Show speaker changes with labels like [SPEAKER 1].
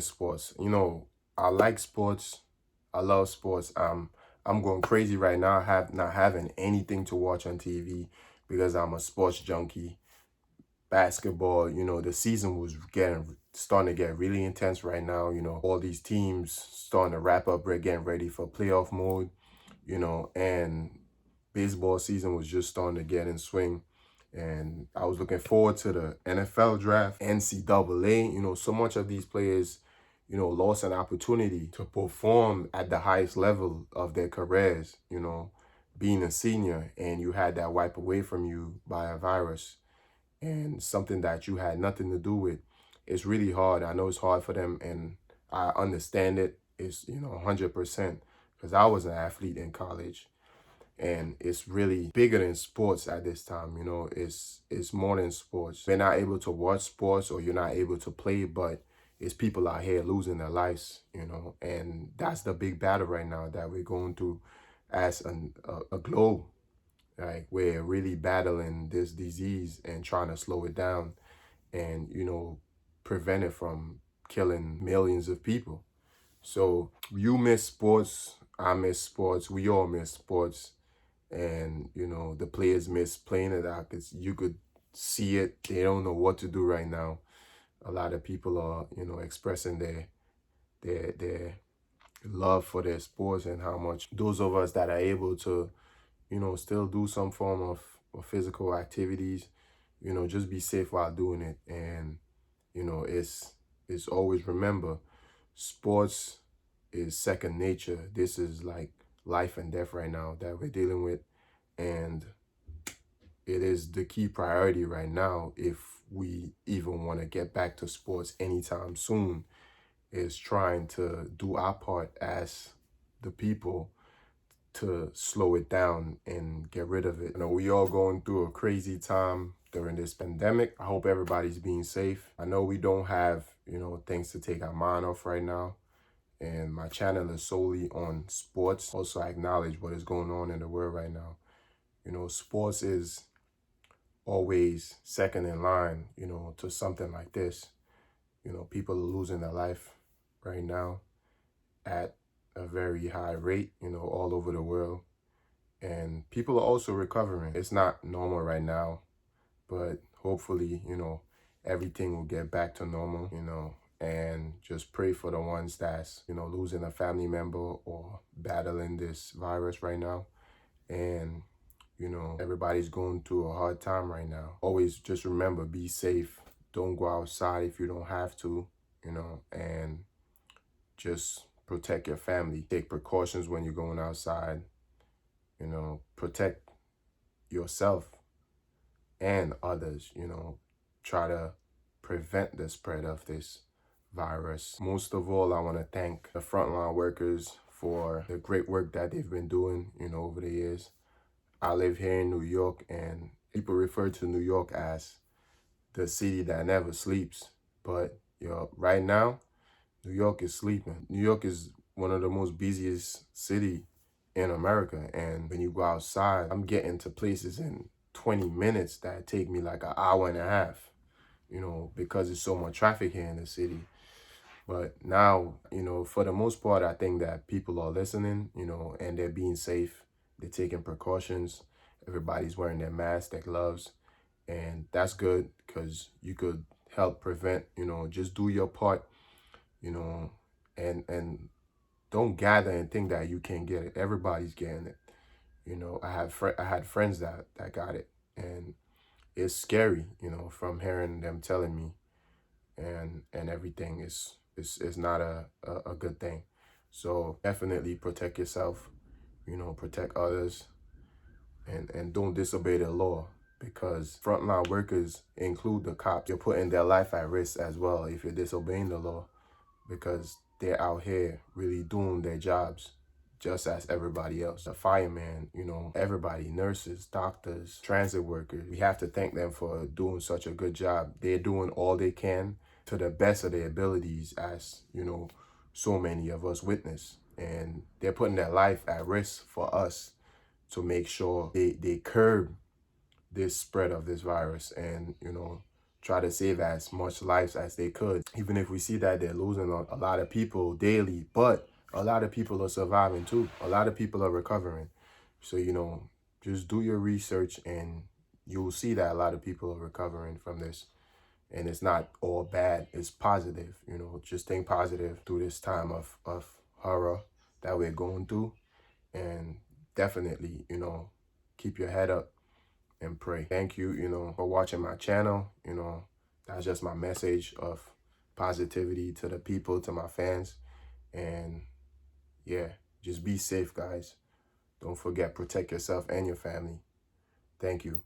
[SPEAKER 1] sports. I like sports. I love sports. I'm going crazy right now, have not having anything to watch on TV because I'm a sports junkie. Basketball, the season was getting starting to get really intense right now. All these teams starting to wrap up, we're getting ready for playoff mode, and baseball season was just starting to get in swing. And I was looking forward to the NFL draft, NCAA. So much of these players, lost an opportunity to perform at the highest level of their careers, being a senior, and you had that wiped away from you by a virus and something that you had nothing to do with. It's really hard. I know it's hard for them, and I understand it. It's 100% because I was an athlete in college, and it's really bigger than sports at this time. It's more than sports. We're not able to watch sports, or you're not able to play, but it's people out here losing their lives. And that's the big battle right now that we're going through as a globe. Like, we're really battling this disease and trying to slow it down and, prevent it from killing millions of people. So you miss sports, I miss sports, we all miss sports. And, the players miss playing it out because you could see it. They don't know what to do right now. A lot of people are, expressing their love for their sports, and how much those of us that are able to still do some form of physical activities, just be safe while doing it. And, it's always remember, sports is second nature. This is like life and death right now that we're dealing with. And it is the key priority right now if we even want to get back to sports anytime soon, is trying to do our part as the people to slow it down and get rid of it. We all going through a crazy time during this pandemic. I hope everybody's being safe. I know we don't have, things to take our mind off right now. And my channel is solely on sports. Also, I acknowledge what is going on in the world right now. Sports is always second in line, to something like this. People are losing their life right now at a very high rate, all over the world. And people are also recovering. It's not normal right now, but hopefully, everything will get back to normal, and just pray for the ones that's, losing a family member or battling this virus right now. And, everybody's going through a hard time right now. Always just remember, be safe. Don't go outside if you don't have to, and just protect your family. Take precautions when you're going outside. Protect yourself and others. Try to prevent the spread of this virus. Most of all, I want to thank the frontline workers for the great work that they've been doing, over the years. I live here in New York, and people refer to New York as the city that never sleeps. But, right now, New York is sleeping. New York is one of the most busiest city in America. And when you go outside, I'm getting to places in 20 minutes that take me like an hour and a half, because there's so much traffic here in the city. But now, for the most part, I think that people are listening, and they're being safe. They're taking precautions. Everybody's wearing their masks, their gloves. And that's good because you could help prevent, just do your part, and don't gather and think that you can't get it. Everybody's getting it. I had friends that got it, and it's scary, from hearing them telling me, and everything is not a good thing. So definitely protect yourself, protect others, and don't disobey the law, because frontline workers include the cops. You're putting their life at risk as well if you're disobeying the law, because they're out here really doing their jobs just as everybody else. The firemen, everybody, nurses, doctors, transit workers. We have to thank them for doing such a good job. They're doing all they can to the best of their abilities, as, so many of us witness. And they're putting their life at risk for us to make sure they curb this spread of this virus, and, try to save as much lives as they could. Even if we see that they're losing a lot of people daily, but a lot of people are surviving too. A lot of people are recovering. So, just do your research and you'll see that a lot of people are recovering from this. And it's not all bad, it's positive. Just think positive through this time of horror that we're going through. And definitely, keep your head up and pray. Thank you, for watching my channel. That's just my message of positivity to the people, to my fans. And yeah, just be safe, guys. Don't forget, protect yourself and your family. Thank you.